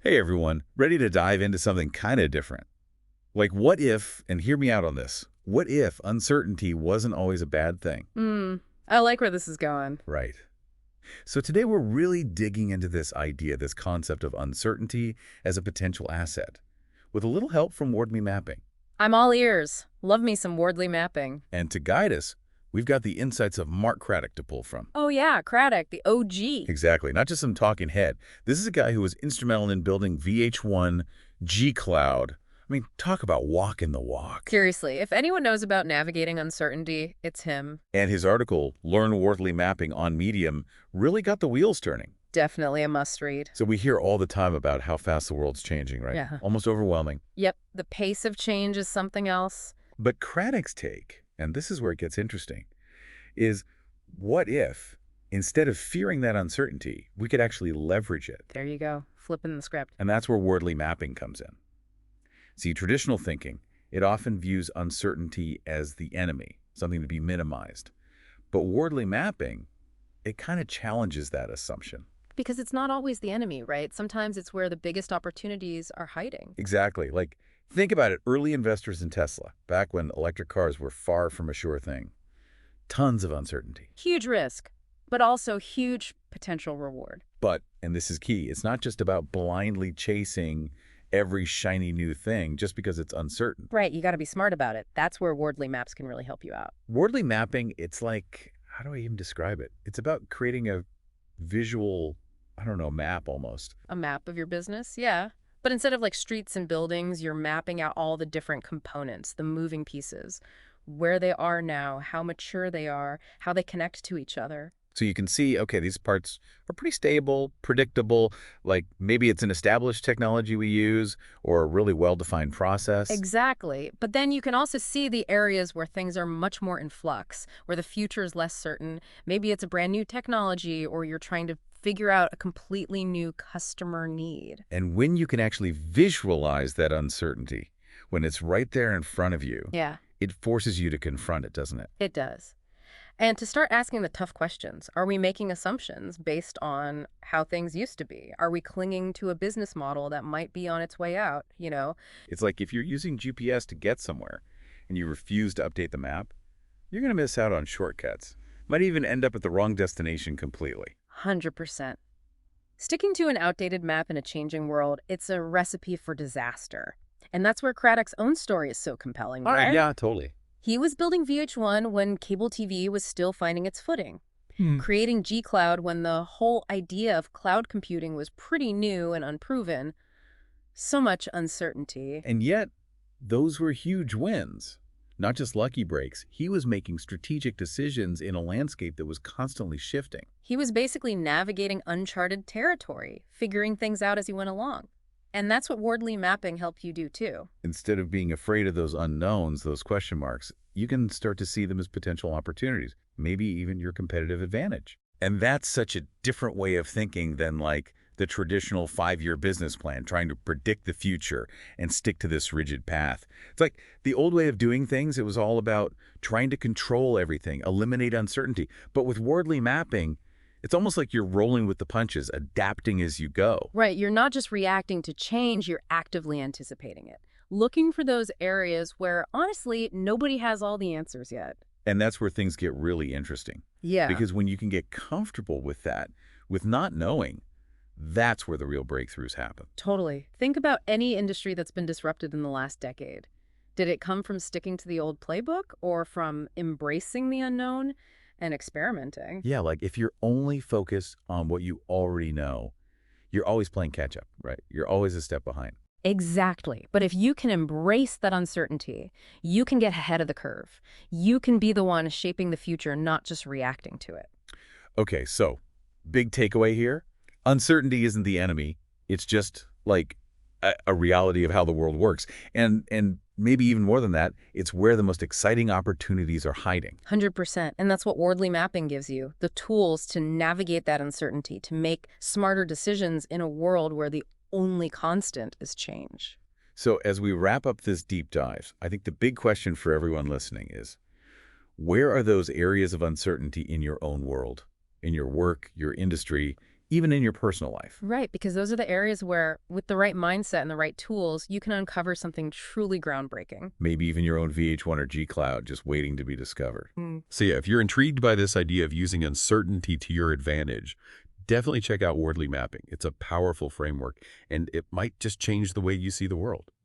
Hey everyone, ready to dive into something kind of different? Like what if, and hear me out on this, what if uncertainty wasn't always a bad thing? I like where this is going. Right. So today we're really digging into this idea, this concept of uncertainty as a potential asset, with a little help from Wardley Mapping. I'm all ears. Love me some Wardley mapping. And to guide us, we've got the insights of Mark Craddock to pull from. Oh yeah, Craddock, the OG. Exactly, not just some talking head. This is a guy who was instrumental in building VH1, G-Cloud. I mean, talk about walking the walk. Seriously, if anyone knows about navigating uncertainty, it's him. And his article, Learn Wardley Mapping on Medium, really got the wheels turning. Definitely a must-read. So we hear all the time about how fast the world's changing, right? Yeah. Almost overwhelming. Yep, the pace of change is something else. But Craddock's take, and this is where it gets interesting, is what if, instead of fearing that uncertainty, we could actually leverage it? There you go, flipping the script. And that's where Wardley Mapping comes in. See, traditional thinking, it often views uncertainty as the enemy, something to be minimized. But Wardley Mapping, it kind of challenges that assumption. Because it's not always the enemy, right? Sometimes it's where the biggest opportunities are hiding. Exactly. Like, think about it. Early investors in Tesla, back when electric cars were far from a sure thing. Tons of uncertainty. Huge risk, but also huge potential reward. But, and this is key, it's not just about blindly chasing every shiny new thing just because it's uncertain. Right, you got to be smart about it. That's where Wardley Maps can really help you out. Wardley Mapping, it's like, how do I even describe it? It's about creating a visual, I don't know, map almost. A map of your business, yeah. But instead of like streets and buildings, you're mapping out all the different components, the moving pieces, where they are now, how mature they are, how they connect to each other. So you can see, okay, these parts are pretty stable, predictable, like maybe it's an established technology we use or a really well-defined process. Exactly. But then you can also see the areas where things are much more in flux, where the future is less certain. Maybe it's a brand new technology or you're trying to figure out a completely new customer need. And when you can actually visualize that uncertainty, when it's right there in front of you, Yeah, it forces you to confront it, doesn't it? it does. And to start asking the tough questions. Are we making assumptions based on how things used to be? Are we clinging to a business model that might be on its way out, you know? It's like if you're using GPS to get somewhere and you refuse to update the map, you're going to miss out on shortcuts. Might even end up at the wrong destination completely. 100%. Sticking to an outdated map in a changing world, it's a recipe for disaster. And that's where Craddock's own story is so compelling, right? Yeah, totally. He was building VH1 when cable TV was still finding its footing, Hmm. creating G-Cloud when the whole idea of cloud computing was pretty new and unproven. So much uncertainty. And yet, those were huge wins. Not just lucky breaks. He was making strategic decisions in a landscape that was constantly shifting. He was basically navigating uncharted territory, figuring things out as he went along. And that's what Wardley Mapping helped you do too. Instead of being afraid of those unknowns, those question marks, you can start to see them as potential opportunities, maybe even your competitive advantage. And that's such a different way of thinking than like the traditional 5-year business plan, trying to predict the future and stick to this rigid path. It's like the old way of doing things, it was all about trying to control everything, eliminate uncertainty. But with Wardley Mapping, it's almost like you're rolling with the punches, adapting as you go. Right, you're not just reacting to change, you're actively anticipating it. Looking for those areas where, honestly, nobody has all the answers yet. And that's where things get really interesting. Yeah. Because when you can get comfortable with that, with not knowing, that's where the real breakthroughs happen. Totally. Think about any industry that's been disrupted in the last decade. Did it come from sticking to the old playbook or from embracing the unknown and experimenting? Yeah, like if you're only focused on what you already know, you're always playing catch up, right? You're always a step behind. Exactly. But if you can embrace that uncertainty, you can get ahead of the curve. You can be the one shaping the future, not just reacting to it. Okay, so big takeaway here. Uncertainty isn't the enemy. It's just like a reality of how the world works. And maybe even more than that, it's where the most exciting opportunities are hiding. 100%. And that's what Wardley Mapping gives you, the tools to navigate that uncertainty, to make smarter decisions in a world where the only constant is change. So as we wrap up this deep dive, I think the big question for everyone listening is, where are those areas of uncertainty in your own world, in your work, your industry, even in your personal life. Right, because those are the areas where, with the right mindset and the right tools, you can uncover something truly groundbreaking. Maybe even your own VH1 or G Cloud just waiting to be discovered. So yeah, if you're intrigued by this idea of using uncertainty to your advantage, definitely check out Wardley Mapping. It's a powerful framework, and it might just change the way you see the world.